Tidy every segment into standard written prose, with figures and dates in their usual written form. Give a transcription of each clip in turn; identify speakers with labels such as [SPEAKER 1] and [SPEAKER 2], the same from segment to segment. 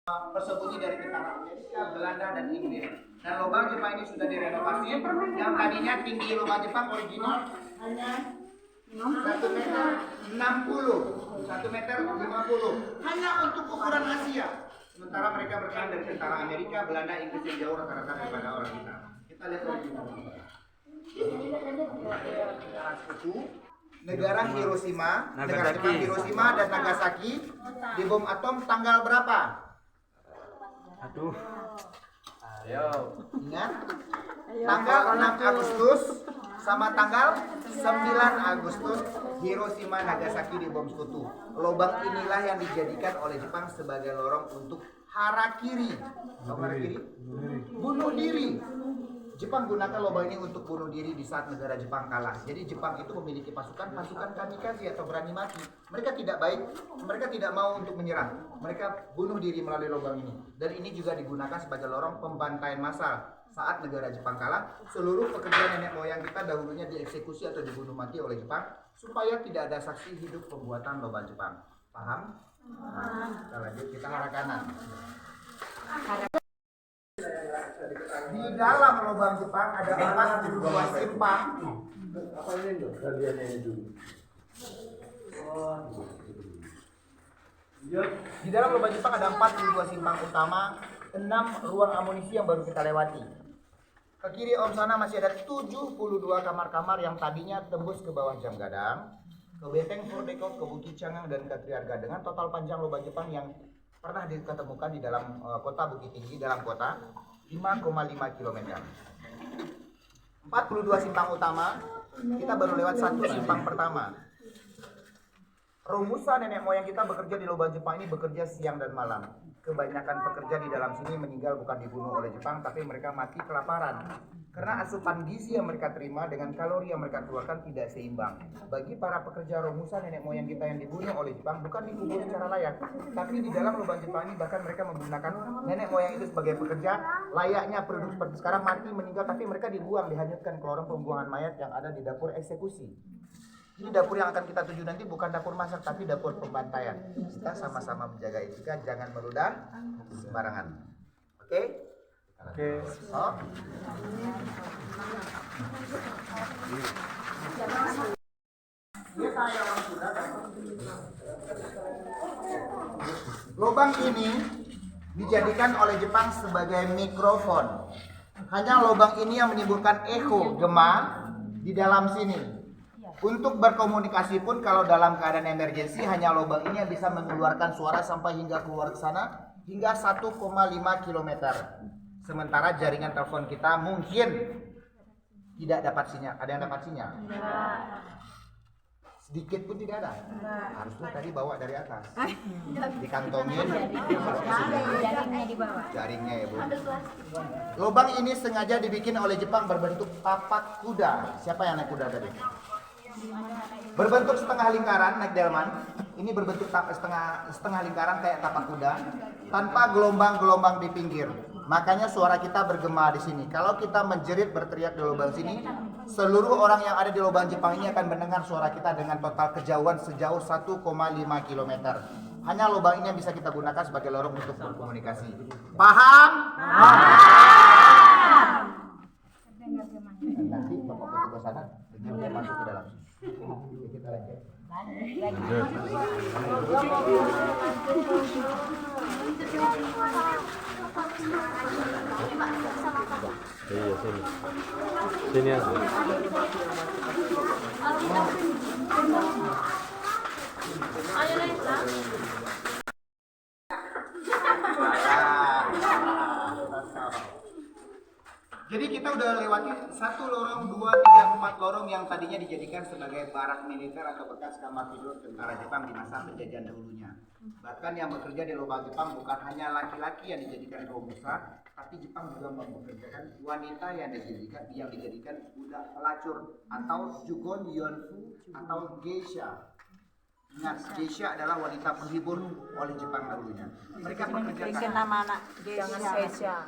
[SPEAKER 1] persembunyi dari tentara Amerika, Belanda, dan Inggris. Dan lubang Jepang ini sudah direnovasi. Yang tadinya tinggi lubang Jepang original hanya 1 meter 60, 1 meter 50, hanya untuk ukuran Asia. Sementara mereka bertahan dari tentara Amerika, Belanda, Inggris yang jauh rata-rata daripada orang kita. Kita lihat original. Negara Hiroshima, negara Jepang Hiroshima dan Nagasaki dibom atom tanggal berapa?
[SPEAKER 2] Aduh.
[SPEAKER 1] Ayo. Ingat? Tanggal 6 Agustus sama tanggal 9 Agustus Hiroshima Nagasaki dibom sekutu. Lubang inilah yang dijadikan oleh Jepang sebagai lorong untuk harakiri. Tahu harakiri? Bunuh diri. Jepang gunakan lubang ini untuk bunuh diri di saat negara Jepang kalah. Jadi Jepang itu memiliki pasukan kamikaze atau berani mati. Mereka tidak baik, mereka tidak mau untuk menyerang. Mereka bunuh diri melalui lubang ini. Dan ini juga digunakan sebagai lorong pembantaian massal. Saat negara Jepang kalah, seluruh pekerja nenek moyang kita dahulunya dieksekusi atau dibunuh mati oleh Jepang supaya tidak ada saksi hidup pembuatan lubang Jepang. Paham? Kita lanjut, kita arah kanan. Di dalam lubang Jepang ada 42 simpang. Apa ini tuh? Kaliannya itu. Di dalam lubang Jepang ada 42 simpang utama, 6 ruang amunisi yang baru kita lewati. Ke kiri om sana masih ada 72 kamar-kamar yang tadinya tembus ke bawah Jam Gadang, ke Beteng Furdeko, ke Bukit Cangang, dan ke Triarga, dengan total panjang lubang Jepang yang pernah diketemukan di dalam kota Bukit Tinggi, dalam kota 5,5 km. 42 simpang utama, kita baru lewat satu simpang pertama. Rumusan nenek moyang kita bekerja di lubang Jepang ini bekerja siang dan malam. Kebanyakan pekerja di dalam sini meninggal bukan dibunuh oleh Jepang, tapi mereka mati kelaparan. Karena asupan gizi yang mereka terima dengan kalori yang mereka keluarkan tidak seimbang. Bagi para pekerja rumusan nenek moyang kita yang dibunuh oleh Jepang bukan dikubur secara layak, tapi di dalam lubang Jepang ini bahkan mereka menggunakan nenek moyang itu sebagai pekerja layaknya penduduk seperti sekarang, mati meninggal tapi mereka dibuang, dihanyutkan ke lorong pembuangan mayat yang ada di dapur eksekusi. Ini dapur yang akan kita tuju nanti bukan dapur masak tapi dapur pembantaian. Kita sama-sama menjaga etika, jangan meludah sembarangan. Oke? Oke. Oh. Lubang ini dijadikan oleh Jepang sebagai mikrofon. Hanya lubang ini yang menimbulkan echo, gema di dalam sini. Untuk berkomunikasi pun kalau dalam keadaan emergensi hanya lubang ini yang bisa mengeluarkan suara sampai hingga keluar ke sana hingga 1,5 km. Sementara jaringan telepon kita mungkin tidak dapat sinyal. Ada yang dapat sinyal? Sedikit pun tidak ada. Harusnya tadi bawa dari atas. Dikantongin. Jaringnya ya Bu. Lubang ini sengaja dibikin oleh Jepang berbentuk tapak kuda. Siapa yang naik kuda tadi? Berbentuk setengah lingkaran, naik delman. Ini berbentuk setengah lingkaran kayak tapak kuda, tanpa gelombang-gelombang di pinggir. Makanya suara kita bergema di sini. Kalau kita menjerit berteriak di lubang sini, seluruh orang yang ada di lubang Jepang ini akan mendengar suara kita dengan total kejauhan sejauh 1,5 km. Hanya lubang ini yang bisa kita gunakan sebagai lorong untuk berkomunikasi. Paham? Nanti bapak ke sana, dia masuk ke dalam. Kita lanjut.
[SPEAKER 2] Iya, sini. Sini aja.
[SPEAKER 3] Ayo Lesa.
[SPEAKER 1] Jadi kita udah lewati 1 lorong, 2, 3, 4 lorong yang tadinya dijadikan sebagai barak militer atau bekas kamar tidur tentara Jepang di masa penjajahan dahulunya. Bahkan yang bekerja di lubang Jepang bukan hanya laki-laki yang dijadikan romusa, tapi Jepang juga mempekerjakan wanita yang dijadikan budak pelacur atau jugon yonfu atau geisha. Ingat, geisha adalah wanita penghibur oleh Jepang dahulunya. Mereka pekerjakan
[SPEAKER 3] Nama anak Geisha.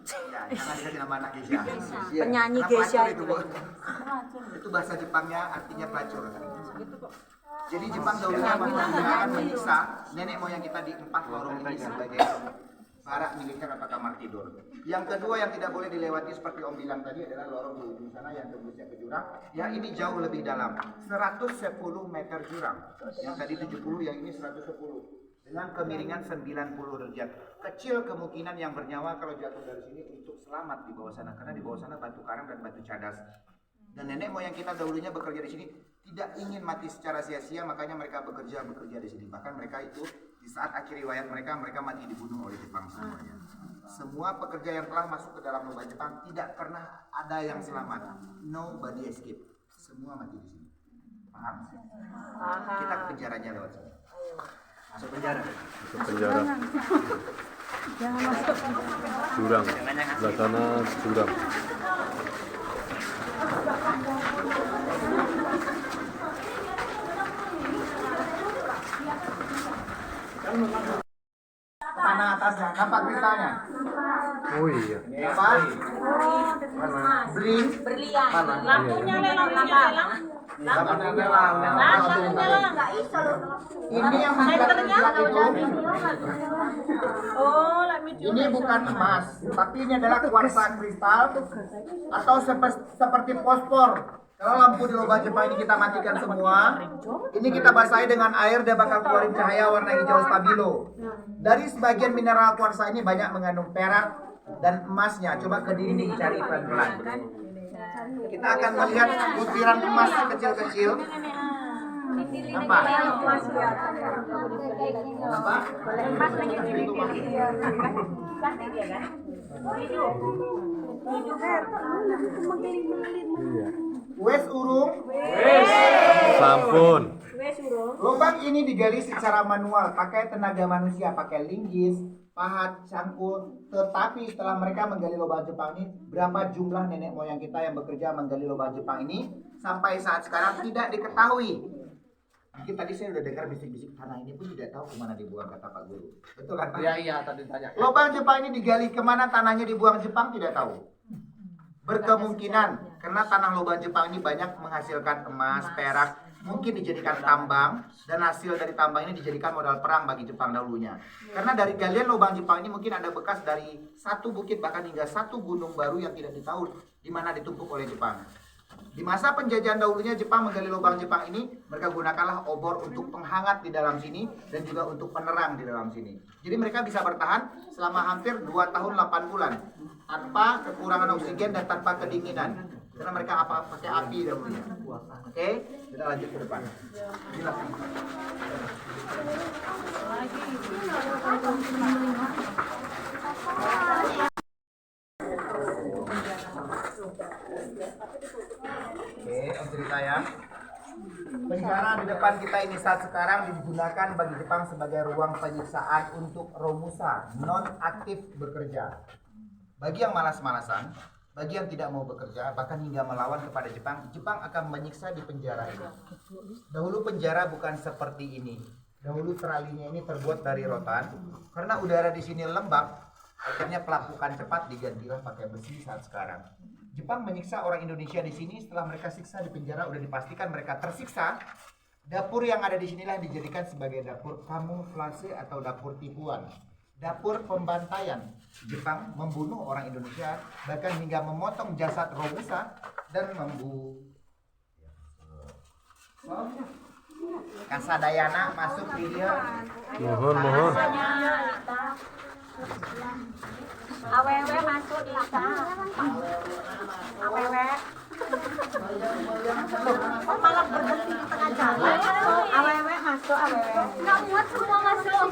[SPEAKER 1] ya, jangan dikasih nama anak geisha.
[SPEAKER 3] Penyanyi
[SPEAKER 1] Karena
[SPEAKER 3] geisha
[SPEAKER 1] pelacur
[SPEAKER 3] itu.
[SPEAKER 1] Bu. Itu bahasa Jepangnya artinya pelacur. Jadi Jepang dahulunya menggunakan menyiksa nenek moyang kita di 4 lorong ini sebagai barak militer atau kamar tidur. Yang kedua yang tidak boleh dilewati seperti Om bilang tadi adalah lorong di ujung sana yang tembusnya ke jurang. Ya ini jauh lebih dalam, 110 meter jurang. Yang tadi 70, yang ini 110. Dengan kemiringan 90 derajat. Kecil kemungkinan yang bernyawa kalau jatuh dari sini untuk selamat di bawah sana, karena di bawah sana batu karang dan batu cadas. Dan nenek moyang kita dahulunya bekerja di sini tidak ingin mati secara sia-sia, makanya mereka bekerja di sini. Bahkan mereka itu di saat akhir riwayat mereka mati dibunuh oleh Jepang semuanya. Semua pekerja yang telah masuk ke dalam lubang Jepang tidak pernah ada yang selamat. Nobody escape. Semua mati di sini. Paham? Kita ke penjaranya lewat sini. Masuk penjara.
[SPEAKER 2] Masuk penjara. Jurang. Sebelah sana jurang.
[SPEAKER 1] Tanah atasnya, nampak kristalnya?
[SPEAKER 2] Oh iya.
[SPEAKER 1] Apa? Beli?
[SPEAKER 3] Berlian.
[SPEAKER 4] Lampunya lelang, lelang. Lampunya lelang.
[SPEAKER 1] Ini yang mengikat kristal itu.
[SPEAKER 4] Oh, let me do.
[SPEAKER 1] Ini bukan emas, tapi ini adalah kuarsa kristal atau seperti fosfor. Kalau lampu di lubang Jepang ini kita matikan semua, ini kita basahi dengan air, dia bakal keluarin cahaya warna hijau stabilo. Dari sebagian mineral kuarsa ini banyak mengandung perak dan emasnya. Coba ke dinding cari pelan-pelan. Kita akan melihat butiran emas kecil-kecil. Nampak? Nampak? Wes urung.
[SPEAKER 2] Sampun.
[SPEAKER 1] Lubang ini digali secara manual, pakai tenaga manusia, pakai linggis, pahat, cangkul. Tetapi setelah mereka menggali lubang Jepang ini, berapa jumlah nenek moyang kita yang bekerja menggali lubang Jepang ini sampai saat sekarang tidak diketahui. Mungkin tadi saya udah dengar bisik-bisik tanah ini pun tidak tahu kemana dibuang, kata Pak Guru. Betul kan Pak?
[SPEAKER 5] Iya, tadi tanya.
[SPEAKER 1] Lubang Jepang ini digali kemana tanahnya dibuang Jepang tidak tahu. Berkemungkinan karena tanah lubang Jepang ini banyak menghasilkan emas, perak, mungkin dijadikan tambang, dan hasil dari tambang ini dijadikan modal perang bagi Jepang dahulunya. Karena dari galian lubang Jepang ini mungkin ada bekas dari satu bukit bahkan hingga satu gunung baru yang tidak ditahu di mana ditumpuk oleh Jepang. Di masa penjajahan dahulunya Jepang menggali lubang Jepang ini, mereka gunakanlah obor untuk penghangat di dalam sini dan juga untuk penerang di dalam sini. Jadi mereka bisa bertahan selama hampir 2 tahun 8 bulan tanpa kekurangan oksigen dan tanpa kedinginan. Karena mereka pakai api dahulunya. Oke, kita lanjut ke depan. Silakan. Oke, Om cerita ya. Penjara di depan kita ini saat sekarang digunakan bagi Jepang sebagai ruang penyiksaan untuk Romusa, non aktif bekerja. Bagi yang malas-malasan, bagi yang tidak mau bekerja, bahkan hingga melawan kepada Jepang, Jepang akan menyiksa di penjara ini. Dahulu penjara bukan seperti ini. Dahulu teralinya ini terbuat dari rotan. Karena udara di sini lembab, akhirnya pelapukan cepat digantilah pakai besi saat sekarang. Jepang menyiksa orang Indonesia di sini. Setelah mereka siksa di penjara, udah dipastikan mereka tersiksa. Dapur yang ada di sinilah dijadikan sebagai dapur kamuflase atau dapur tipuan, dapur pembantaian. Jepang membunuh orang Indonesia, bahkan hingga memotong jasad Romusa dan Kasadayana masuk di dia.
[SPEAKER 2] Mohon.
[SPEAKER 3] Awewe masuk di Awewe. Oh, malah berhenti di tengah jalan. Awewe masuk, awewe. Nggak muat semua masuk.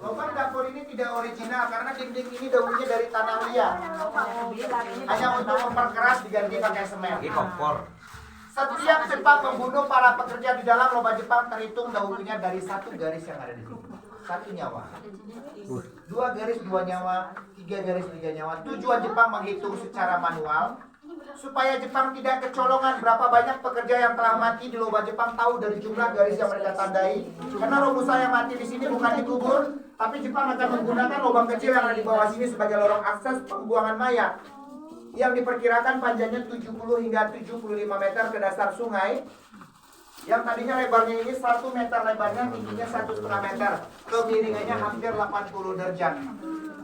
[SPEAKER 1] Lubang dapur ini tidak original karena dinding ini dahulunya dari tanah liat. Hanya untuk memperkeras diganti pakai semen. Setiap Jepang membunuh para pekerja di dalam lubang Jepang terhitung dahulunya dari satu garis yang ada di sini. 1 nyawa. 2 garis 2 nyawa, 3 garis 3 nyawa. Tujuan Jepang menghitung secara manual supaya Jepang tidak kecolongan berapa banyak pekerja yang telah mati di lubang Jepang, tahu dari jumlah garis yang mereka tandai. Karena Romusa yang mati di sini bukan dikubur, tapi Jepang akan menggunakan lubang kecil yang ada di bawah sini sebagai lorong akses pembuangan mayat. yang diperkirakan panjangnya 70 hingga 75 meter ke dasar sungai. Yang tadinya lebarnya ini 1 meter lebarnya, tingginya 1,5 meter, kemiringannya hampir 80 derajat.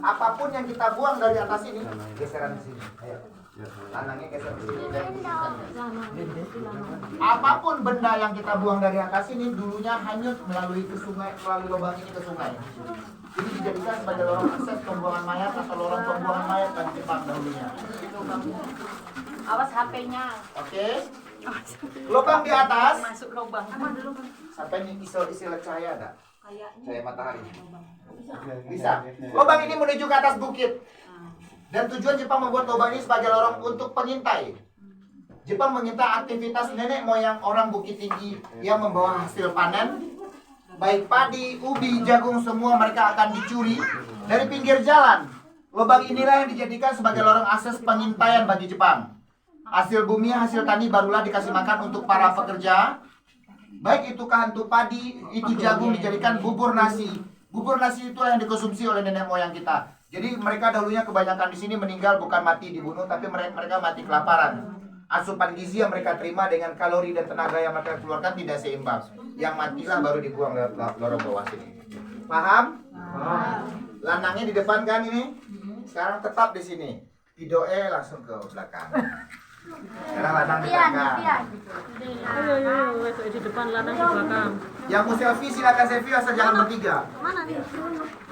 [SPEAKER 1] Apapun yang kita buang dari atas ini, geseran ke sini. Ayo. Lanangnya geser ke sini dan pusingkan. Apapun benda yang kita buang dari atas ini dulunya hanyut melalui ke sungai, melalui lubang ini ke sungai. Ini dijadikan sebagai lorong akses pembuangan mayat atau lorong pembuangan mayat dan Jepang dahulunya.
[SPEAKER 4] Awas HP-nya.
[SPEAKER 1] Oke. Lubang di atas
[SPEAKER 4] Masuk lubang.
[SPEAKER 1] sampai nih isil cahaya ada. Cahaya matahari. Bisa. Lubang ini menuju ke atas bukit. Dan tujuan Jepang membuat lubang ini sebagai lorong untuk pengintai. Jepang mengintai aktivitas nenek moyang orang Bukit Tinggi yang membawa hasil panen. Baik padi, ubi, jagung, semua mereka akan dicuri dari pinggir jalan. Lubang inilah yang dijadikan sebagai lorong akses pengintaian bagi Jepang. Hasil bumi, hasil tani barulah dikasih makan untuk para pekerja. Baik itu hantu padi, itu jagung dijadikan bubur nasi. Bubur nasi itu yang dikonsumsi oleh nenek moyang kita. Jadi mereka dahulunya kebanyakan di sini meninggal bukan mati dibunuh, tapi mereka mati kelaparan. Asupan gizi yang mereka terima dengan kalori dan tenaga yang mereka keluarkan tidak seimbang. Yang matilah baru dibuang lewat lorong bawah sini. Paham? Lanangnya di depan kan ini. Sekarang tetap di sini. Pidoe langsung ke belakang. Sekarang lanang di belakang.
[SPEAKER 4] Ayo, di depan lanang di belakang.
[SPEAKER 1] Yang mau selfie silakan selfie asal jangan bertiga.
[SPEAKER 3] Mana nih?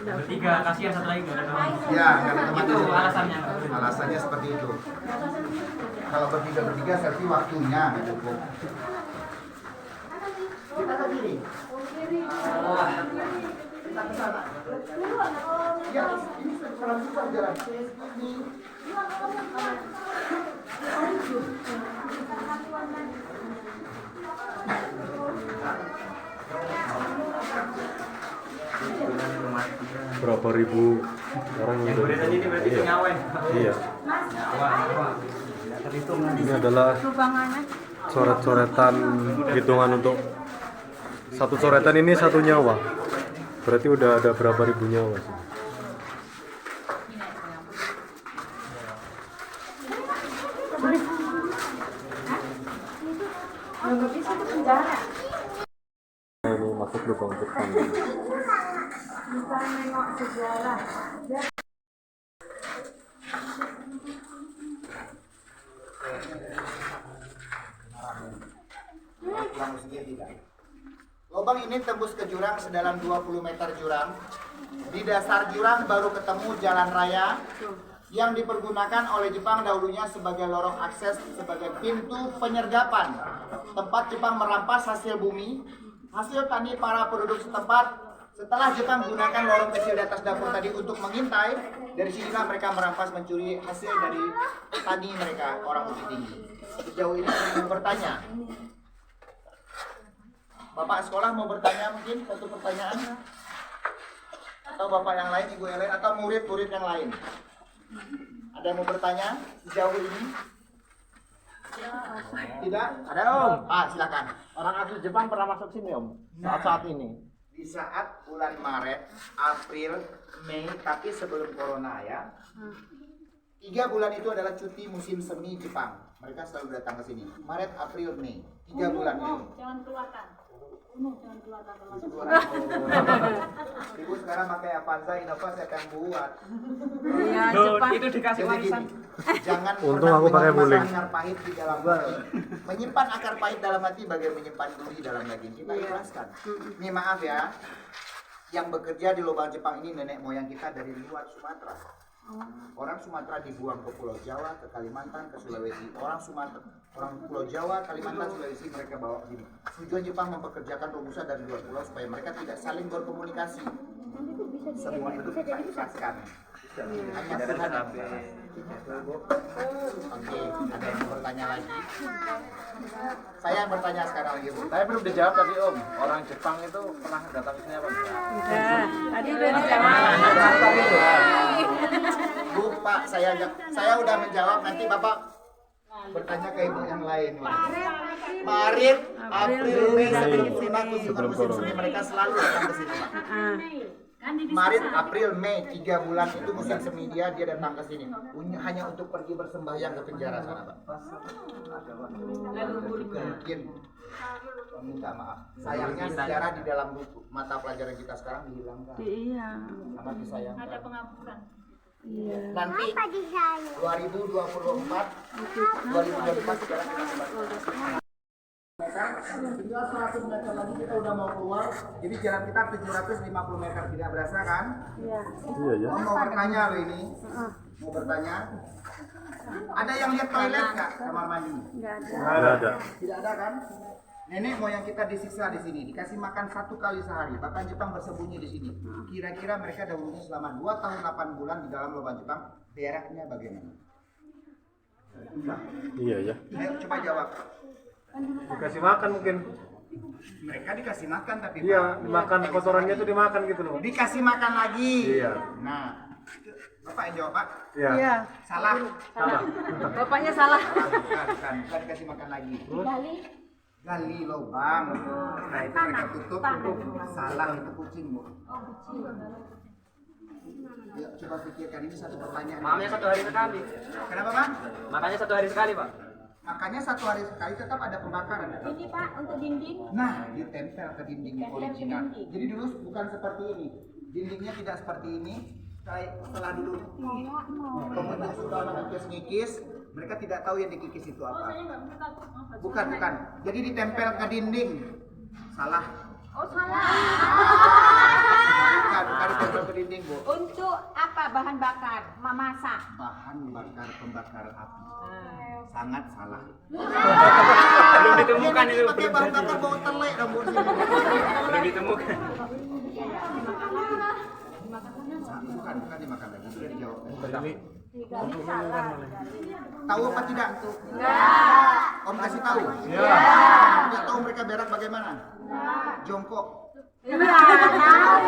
[SPEAKER 5] Bertiga, kasih yang satu lagi nggak ada teman.
[SPEAKER 1] Ya, nggak ada teman
[SPEAKER 5] Itu
[SPEAKER 1] di sini.
[SPEAKER 5] alasannya.
[SPEAKER 1] Alasannya seperti itu. Kalau bertiga selfie waktunya nggak cukup. Kita ke kiri. Kita ke sana. Ya, ini sekarang susah jalan. Ini.
[SPEAKER 2] Berapa ribu orang yang
[SPEAKER 5] Yang tadi ini berarti nyawa ya?
[SPEAKER 2] Iya.
[SPEAKER 5] Nyawa. Nggak terhitung nanti.
[SPEAKER 2] Ini adalah coret-coretan hitungan untuk satu coretan ini 1 nyawa. Berarti udah ada berapa ribu nyawa sih? Ini masuk lubang Jepang.
[SPEAKER 3] Bisa nengok sejarah.
[SPEAKER 1] Lubang ini tembus ke jurang sedalam 20 meter jurang. Di dasar jurang baru ketemu jalan raya yang dipergunakan oleh Jepang dahulunya sebagai lorong akses, sebagai pintu penyergapan. Tempat Jepang merampas hasil bumi, hasil tani para penduduk setempat. Setelah Jepang menggunakan lorong kecil di atas dapur tadi untuk mengintai, dari sinilah mereka merampas mencuri hasil dari tani mereka, orang Bukit Tinggi. Sejauh ini saya mau bertanya. Bapak sekolah mau bertanya mungkin satu pertanyaan? Atau bapak yang lain, ibu yang lain, atau murid-murid yang lain? Ada yang mau bertanya sejauh ini? Tidak?
[SPEAKER 6] Ada Om.
[SPEAKER 1] Silakan.
[SPEAKER 6] Orang asli Jepang pernah masuk sini Om. Saat ini.
[SPEAKER 1] Di saat bulan Maret, April, Mei, tapi sebelum Corona ya. 3 bulan itu adalah cuti musim semi Jepang. Mereka selalu datang ke sini. Maret, April, Mei. 3 bulan itu.
[SPEAKER 4] Jangan keluarkan. Jangan keluarkan.
[SPEAKER 1] Ibu sekarang pakai Avanza Innova saya akan buat.
[SPEAKER 3] Iya,
[SPEAKER 5] Loh,
[SPEAKER 3] Jepang.
[SPEAKER 5] itu dikasih
[SPEAKER 1] Jadi
[SPEAKER 5] warisan.
[SPEAKER 1] gini, jangan
[SPEAKER 2] Untung
[SPEAKER 1] pernah
[SPEAKER 2] aku pakai
[SPEAKER 1] menyimpan
[SPEAKER 2] guling.
[SPEAKER 1] akar pahit di dalam hati. Menyimpan akar pahit dalam hati bagai menyimpan duri dalam daging. Kita ikhlaskan. Ini maaf ya, yang bekerja di lubang Jepang ini nenek moyang kita dari luar Sumatera. Orang Sumatera dibuang ke Pulau Jawa, ke Kalimantan, ke Sulawesi. Orang Pulau Jawa, Kalimantan, Sulawesi mereka bawa ke sini. Tujuan Jepang mempekerjakan robusta dari luar pulau supaya mereka tidak saling berkomunikasi. Semua itu kita ikhlaskan. Hanya Tuhan yang membalas. Oke, ada yang mau bertanya lagi? Saya yang bertanya sekarang lagi, Bu.
[SPEAKER 6] Saya belum dijawab tadi Om. Orang Jepang itu pernah datang ke sini apa enggak?
[SPEAKER 3] Tadi udah dijawab.
[SPEAKER 1] Bu, Pak, saya udah menjawab. Nanti Bapak bertanya ke ibu yang lain. Maret, April, Mei sebelum Corona musim semi mereka selalu datang ke sini, Pak. Maret, April, Mei, 3 bulan itu musim semi dia datang ke sini. Hanya untuk pergi bersembahyang ke penjara sana, Pak. Mungkin minta maaf. Sayangnya sejarah di dalam buku mata pelajaran kita sekarang dihilangkan.
[SPEAKER 3] Iya.
[SPEAKER 1] Amat disayangkan.
[SPEAKER 4] Ada pengaburan.
[SPEAKER 3] Iya.
[SPEAKER 1] Nanti 2024 sekarang kita kembali. Tinggal 100 meter lagi kita udah mau keluar. Jadi jalan kita 750 meter, tidak berasa kan?
[SPEAKER 3] Iya.
[SPEAKER 2] Iya ya.
[SPEAKER 1] Mau bertanya loh ini. Mau bertanya. Ada yang lihat toilet nggak kamar mandi?
[SPEAKER 3] Enggak ada.
[SPEAKER 2] Nggak ada.
[SPEAKER 1] Tidak ada kan? Nenek moyang kita disiksa di sini, dikasih makan 1 kali sehari. Bahkan Jepang bersembunyi di sini. Kira-kira mereka dahulunya selama 2 tahun 8 bulan di dalam lubang Jepang, beraknya bagaimana?
[SPEAKER 2] Iya ya.
[SPEAKER 1] Ayo coba jawab.
[SPEAKER 6] Dikasih makan mungkin.
[SPEAKER 1] Mereka dikasih makan tapi
[SPEAKER 6] Iya,
[SPEAKER 1] Pak,
[SPEAKER 6] dimakan kotorannya tuh dimakan gitu loh.
[SPEAKER 1] dikasih makan lagi.
[SPEAKER 6] Iya.
[SPEAKER 1] Nah, Bapak yang jawab Pak.
[SPEAKER 6] Iya.
[SPEAKER 3] Iya.
[SPEAKER 1] Salah.
[SPEAKER 6] Salah.
[SPEAKER 3] Bapaknya salah.
[SPEAKER 1] Bukan dikasih makan lagi. Gali lubang. Nah itu mereka tutup. Salah itu kucing Bu. Yuk coba pikirkan ini satu pertanyaan.
[SPEAKER 5] Makannya 1 hari sekali.
[SPEAKER 1] Kenapa Pak?
[SPEAKER 5] Makannya 1 hari sekali, Pak.
[SPEAKER 1] Makanya 1 hari sekali tetap ada pembakaran.
[SPEAKER 3] Ini Pak untuk dinding.
[SPEAKER 1] Nah, ditempel ke dinding original. Jadi dulu bukan seperti ini. Dindingnya tidak seperti ini. Kayak setelah dulu pembentuk sudah mengikis-ngikis, mereka tidak tahu yang dikikis itu apa. Bukan. Jadi ditempel ke dinding. Salah.
[SPEAKER 3] Oh salah.
[SPEAKER 1] Bukan ditempel ke dinding, Bu.
[SPEAKER 3] Untuk apa bahan bakar? Memasak.
[SPEAKER 1] Bahan bakar pembakar api. Sangat salah.
[SPEAKER 5] Belum ditemukan itu.
[SPEAKER 1] Pakai bahan bakar bau telek rambut sini.
[SPEAKER 5] Belum ditemukan.
[SPEAKER 1] Bukan dimakan lagi. Sudah dijawab.
[SPEAKER 3] Gali salah.
[SPEAKER 1] Tahu apa tidak?
[SPEAKER 3] Enggak.
[SPEAKER 1] Om kasih tahu.
[SPEAKER 6] Iya.
[SPEAKER 1] Tidak tahu mereka berak bagaimana? Jongkok.
[SPEAKER 3] Iya. Tahu.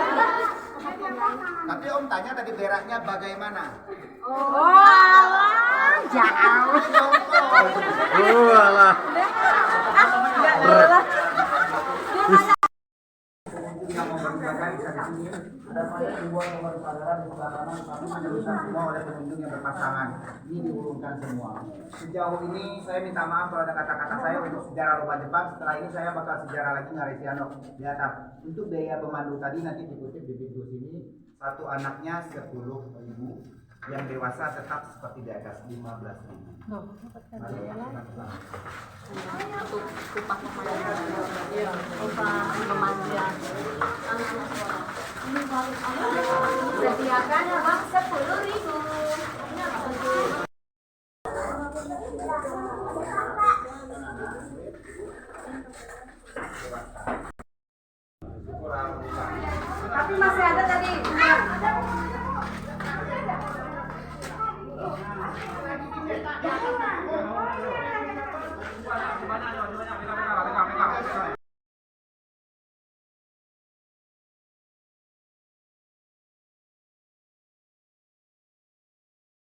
[SPEAKER 1] Tapi Om tanya tadi beraknya bagaimana?
[SPEAKER 3] Oh, jauh.
[SPEAKER 1] Jongkok.
[SPEAKER 2] Alah.
[SPEAKER 1] Yang mau berjaga bisa di sini. Ada banyak ribuan nomor pagelaran di sebelah kanan, tapi diuruskan semua oleh pengunjung yang berpasangan. Ini diurungkan semua. Sejauh ini saya minta maaf kalau ada kata-kata saya untuk sejarah lubang Jepang. Setelah ini saya bakal sejarah lagi Ngaresiano di atas. Untuk biaya pemandu tadi nanti dikutip di video sini. Satu anaknya 10.000. Yang dewasa tetap seperti di atas 15.000.
[SPEAKER 4] Untuk upah pemandian.
[SPEAKER 3] Sediakan uang 10.000.